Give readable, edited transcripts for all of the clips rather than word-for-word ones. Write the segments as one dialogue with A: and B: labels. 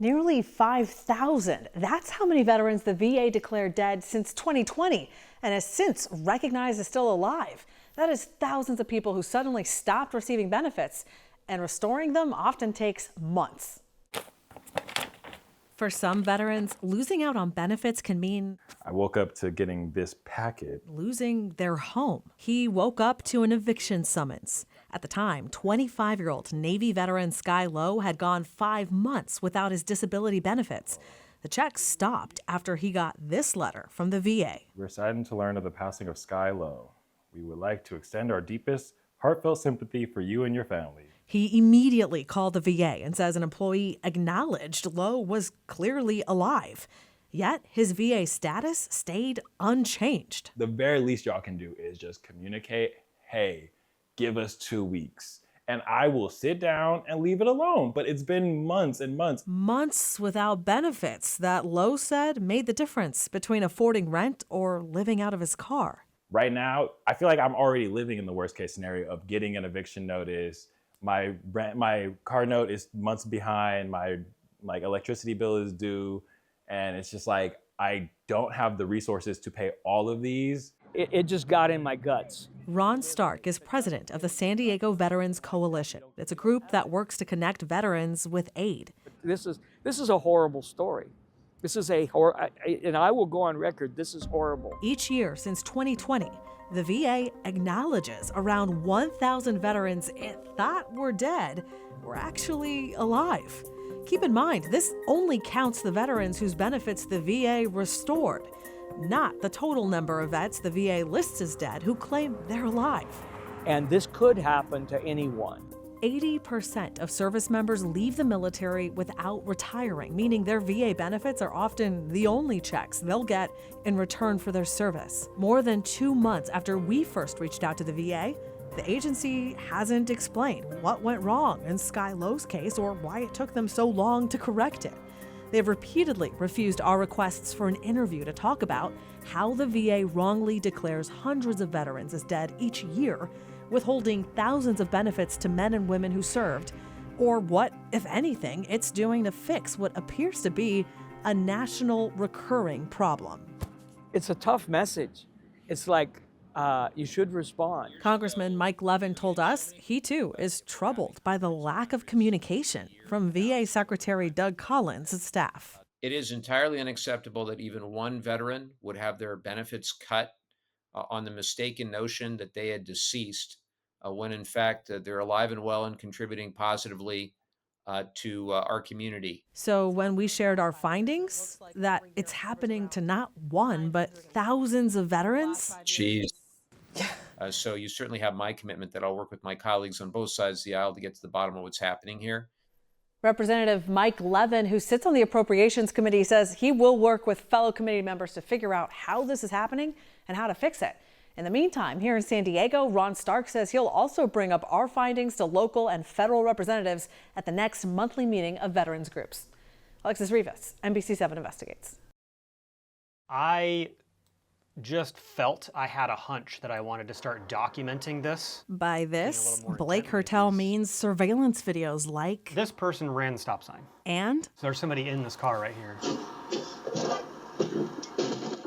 A: Nearly 5,000. That's how many veterans the VA declared dead since 2020 and has since recognized as still alive. That is thousands of people who suddenly stopped receiving benefits, and restoring them often takes months. For some veterans, losing out on benefits can mean
B: I woke up to getting this packet.
A: Losing their home. He woke up to an eviction summons. At the time, 25-year-old Navy veteran Sky Lowe had gone 5 months without his disability benefits. The checks stopped after he got this letter from the VA.
B: We're saddened to learn of the passing of Sky Lowe. We would like to extend our deepest, heartfelt sympathy for you and your family.
A: He immediately called the VA and says an employee acknowledged Lowe was clearly alive. Yet his VA status stayed unchanged.
B: The very least y'all can do is just communicate, hey, give us 2 weeks. And I will sit down and leave it alone. But it's been months and months.
A: Months without benefits that Lowe said made the difference between affording rent or living out of his car.
B: Right now, I feel like I'm already living in the worst case scenario of getting an eviction notice. My car note is months behind. My electricity bill is due. And it's just like, I don't have the resources to pay all of these.
C: It just got in my guts.
A: Ron Stark is president of the San Diego Veterans Coalition. It's a group that works to connect veterans with aid.
C: This is a horrible story. This is and I will go on record, this is horrible.
A: Each year since 2020, the VA acknowledges around 1,000 veterans it thought were dead were actually alive. Keep in mind, this only counts the veterans whose benefits the VA restored, not the total number of vets the VA lists as dead who claim they're alive.
C: And this could happen to anyone.
A: 80% of service members leave the military without retiring, meaning their VA benefits are often the only checks they'll get in return for their service. More than 2 months after we first reached out to the VA, the agency hasn't explained what went wrong in Sky Lowe's case or why it took them so long to correct it. They've repeatedly refused our requests for an interview to talk about how the VA wrongly declares hundreds of veterans as dead each year, withholding thousands of benefits to men and women who served, or what, if anything, it's doing to fix what appears to be a national recurring problem.
C: It's a tough message. It's like, you should respond.
A: Congressman Mike Levin told us he too is troubled by the lack of communication from VA Secretary Doug Collins' staff.
D: It is entirely unacceptable that even one veteran would have their benefits cut on the mistaken notion that they had deceased, when in fact they're alive and well and contributing positively to our community.
A: So when we shared our findings, that it's happening to not one, but thousands of veterans.
D: Jeez. So you certainly have my commitment that I'll work with my colleagues on both sides of the aisle to get to the bottom of what's happening here.
A: Representative Mike Levin, who sits on the Appropriations Committee, says he will work with fellow committee members to figure out how this is happening and how to fix it. In the meantime, here in San Diego, Ron Stark says he'll also bring up our findings to local and federal representatives at the next monthly meeting of veterans groups. Alexis Rivas, NBC7 Investigates.
E: I just felt I had a hunch that I wanted to start documenting this.
A: By this, Blake Hertel means surveillance videos like
E: this person ran the stop sign.
A: And
E: so there's somebody in this car right here.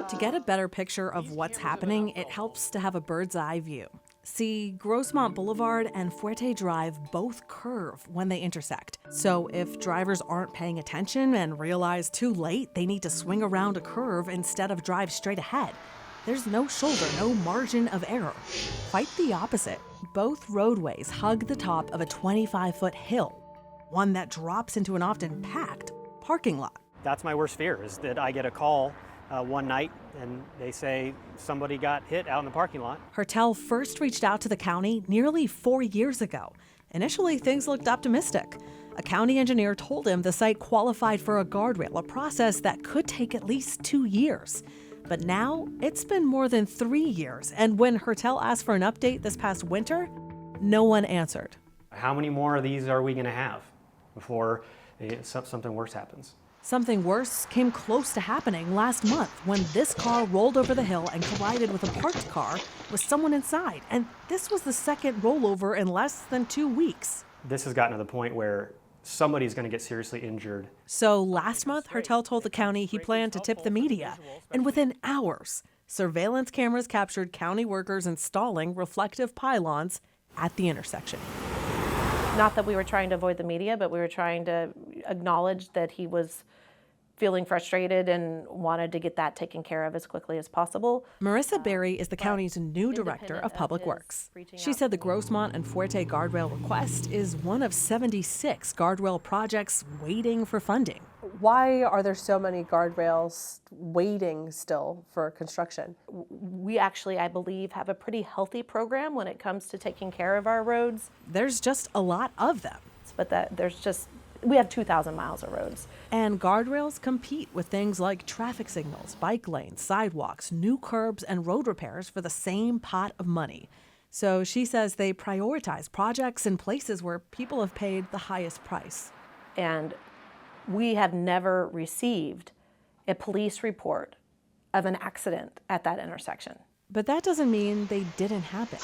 A: To get a better picture of what's happening, it helps to have a bird's eye view. See, Grossmont Boulevard and Fuerte Drive both curve when they intersect. So if drivers aren't paying attention and realize too late they need to swing around a curve instead of drive straight ahead, there's no shoulder, no margin of error. Quite the opposite. Both roadways hug the top of a 25-foot hill, one that drops into an often packed parking lot.
E: That's my worst fear, is that I get a call one night and they say somebody got hit out in the parking lot.
A: Hertel first reached out to the county nearly 4 years ago. Initially, things looked optimistic. A county engineer told him the site qualified for a guardrail, a process that could take at least 2 years. But now it's been more than 3 years, and when Hertel asked for an update this past winter, no one answered.
E: How many more of these are we going to have before something worse happens?
A: Something worse came close to happening last month when this car rolled over the hill and collided with a parked car with someone inside. And this was the second rollover in less than 2 weeks.
E: This has gotten to the point where somebody's going to get seriously injured.
A: So last month, Hertel told the county he planned to tip the media. And within hours, surveillance cameras captured county workers installing reflective pylons at the intersection.
F: Not that we were trying to avoid the media, but we were trying to acknowledge that he was feeling frustrated and wanted to get that taken care of as quickly as possible.
A: Marissa Berry is the county's new director of Public Works. She said the Grossmont and Fuerte guardrail request is one of 76 guardrail projects waiting for funding.
G: Why are there so many guardrails waiting still for construction?
F: We actually, I believe, have a pretty healthy program when it comes to taking care of our roads.
A: There's just a lot of them.
F: But we have 2,000 miles of roads.
A: And guardrails compete with things like traffic signals, bike lanes, sidewalks, new curbs, and road repairs for the same pot of money. So she says they prioritize projects in places where people have paid the highest price.
F: And we have never received a police report of an accident at that intersection.
A: But that doesn't mean they didn't happen.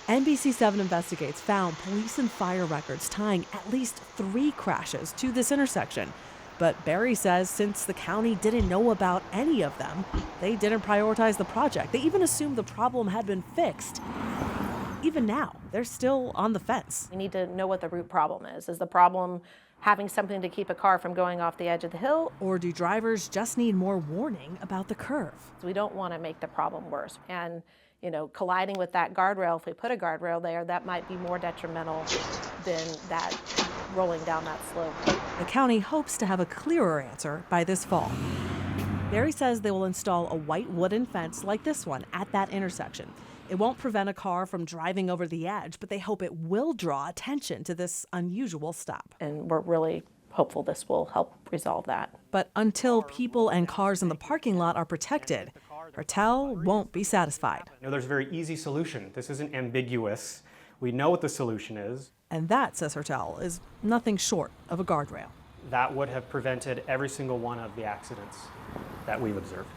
A: NBC7 Investigates found police and fire records tying at least 3 crashes to this intersection. But Barry says since the county didn't know about any of them, they didn't prioritize the project. They even assumed the problem had been fixed. Even now, they're still on the fence.
F: We need to know what the root problem is. Is the problem having something to keep a car from going off the edge of the hill?
A: Or do drivers just need more warning about the curve?
F: We don't want to make the problem worse. And colliding with that guardrail, if we put a guardrail there, that might be more detrimental than that rolling down that slope.
A: The county hopes to have a clearer answer by this fall. Barry says they will install a white wooden fence like this one at that intersection. It won't prevent a car from driving over the edge, but they hope it will draw attention to this unusual stop.
F: And we're really hopeful this will help resolve that.
A: But until people and cars in the parking lot are protected, Hertel won't be satisfied.
E: No, there's a very easy solution. This isn't ambiguous. We know what the solution is.
A: And that, says Hertel, is nothing short of a guardrail.
E: That would have prevented every single one of the accidents that we've observed.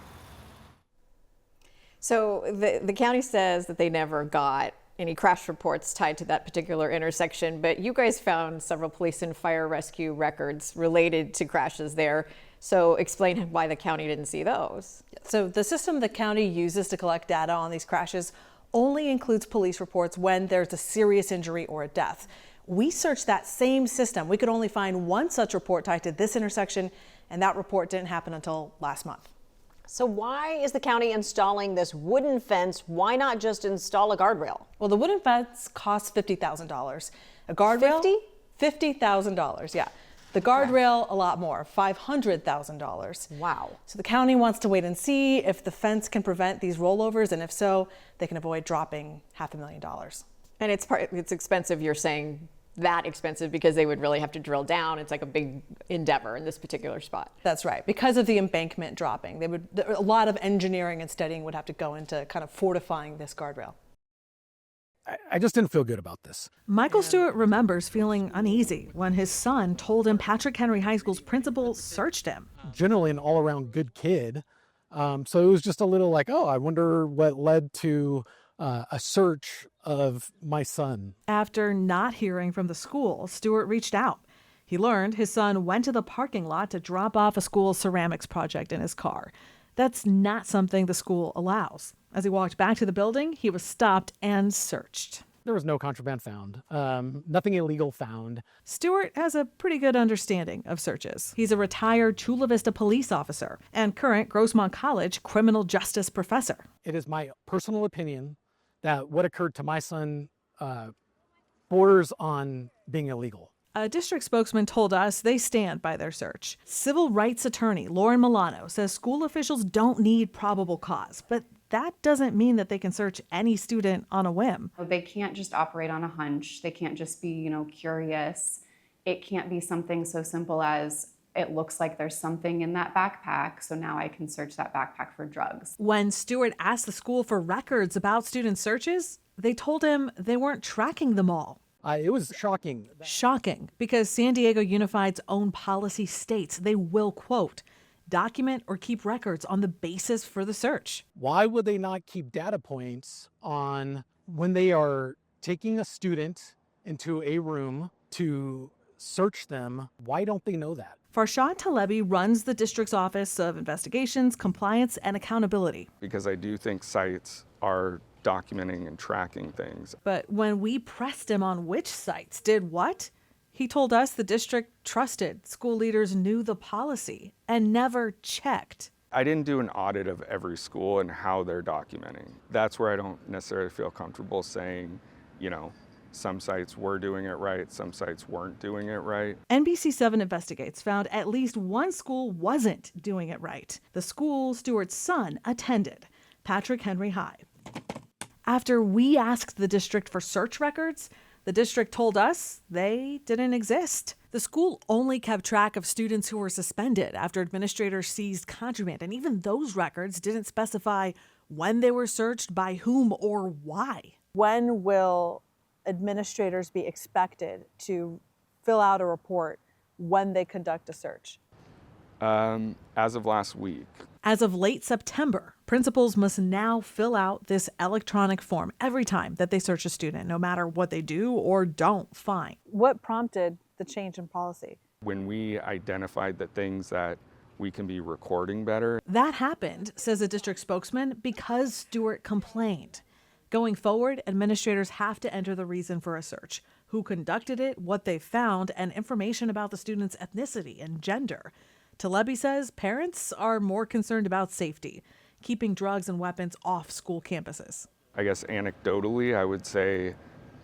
H: So the county says that they never got any crash reports tied to that particular intersection, but you guys found several police and fire rescue records related to crashes there. So explain why the county didn't see those.
G: So the system the county uses to collect data on these crashes only includes police reports when there's a serious injury or a death. We searched that same system. We could only find one such report tied to this intersection, and that report didn't happen until last month.
H: So why is the county installing this wooden fence? Why not just install a guardrail?
G: Well, the wooden fence costs $50,000. A guardrail? $50,000, yeah. The guardrail, a lot more, $500,000.
H: Wow.
G: So the county wants to wait and see if the fence can prevent these rollovers, and if so, they can avoid dropping $500,000.
H: And it's expensive, you're saying, that expensive, because they would really have to drill down. It's like a big endeavor in this particular spot.
G: That's right. Because of the embankment dropping, a lot of engineering and studying would have to go into kind of fortifying this guardrail.
I: I just didn't feel good about this.
A: Michael Stewart remembers feeling uneasy when his son told him Patrick Henry High School's principal searched him.
I: Generally an all-around good kid. So it was just a little like, oh, I wonder what led to a search of my son.
A: After not hearing from the school, Stewart reached out. He learned his son went to the parking lot to drop off a school ceramics project in his car. That's not something the school allows. As he walked back to the building, he was stopped and searched.
I: There was no contraband found, nothing illegal found.
A: Stewart has a pretty good understanding of searches. He's a retired Chula Vista police officer and current Grossmont College criminal justice professor.
I: It is my personal opinion that what occurred to my son borders on being illegal.
A: A district spokesman told us they stand by their search. Civil rights attorney Lauren Milano says school officials don't need probable cause, but that doesn't mean that they can search any student on a whim.
J: They can't just operate on a hunch. They can't just be, curious. It can't be something so simple as it looks like there's something in that backpack, so now I can search that backpack for drugs.
A: When Stewart asked the school for records about student searches, they told him they weren't tracking them all.
I: It was shocking.
A: Shocking, because San Diego Unified's own policy states they will, quote, document or keep records on the basis for the search.
I: Why would they not keep data points on when they are taking a student into a room to search them. Why don't they know that?
A: Farshad Talebi runs the district's Office of Investigations, Compliance, and Accountability.
K: Because I do think sites are documenting and tracking things.
A: But when we pressed him on which sites did what, he told us the district trusted school leaders knew the policy and never checked.
K: I didn't do an audit of every school and how they're documenting. That's where I don't necessarily feel comfortable saying, some sites were doing it right, some sites weren't doing it right.
A: NBC7 Investigates found at least one school wasn't doing it right. The school Stewart's son attended, Patrick Henry High. After we asked the district for search records, the district told us they didn't exist. The school only kept track of students who were suspended after administrators seized contraband, and even those records didn't specify when they were searched, by whom, or why.
G: When will administrators be expected to fill out a report when they conduct a search?
K: As of last week.
A: As of late September, principals must now fill out this electronic form every time that they search a student, no matter what they do or don't find.
G: What prompted the change in policy?
K: When we identified the things that we can be recording better.
A: That happened, says a district spokesman, because Stewart complained. Going forward, administrators have to enter the reason for a search, who conducted it, what they found, and information about the student's ethnicity and gender. Talebi says parents are more concerned about safety, keeping drugs and weapons off school campuses.
K: I guess anecdotally, I would say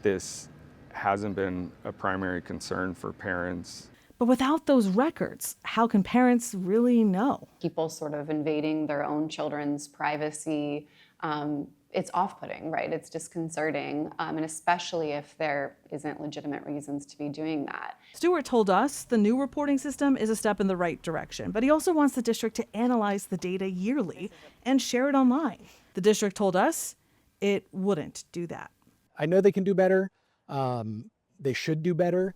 K: this hasn't been a primary concern for parents.
A: But without those records, how can parents really know?
J: People sort of invading their own children's privacy, it's off-putting, right? It's disconcerting, and especially if there isn't legitimate reasons to be doing that.
A: Stewart told us the new reporting system is a step in the right direction, but he also wants the district to analyze the data yearly and share it online. The district told us it wouldn't do that.
I: I know they can do better. They should do better.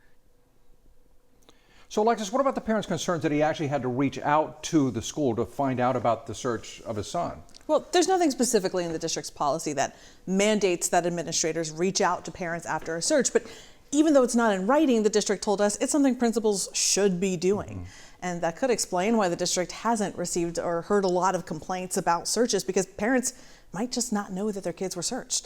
L: So, Alexis, what about the parents' concerns that he actually had to reach out to the school to find out about the search of his son?
G: Well, there's nothing specifically in the district's policy that mandates that administrators reach out to parents after a search. But even though it's not in writing, the district told us it's something principals should be doing. And that could explain why the district hasn't received or heard a lot of complaints about searches, because parents might just not know that their kids were searched.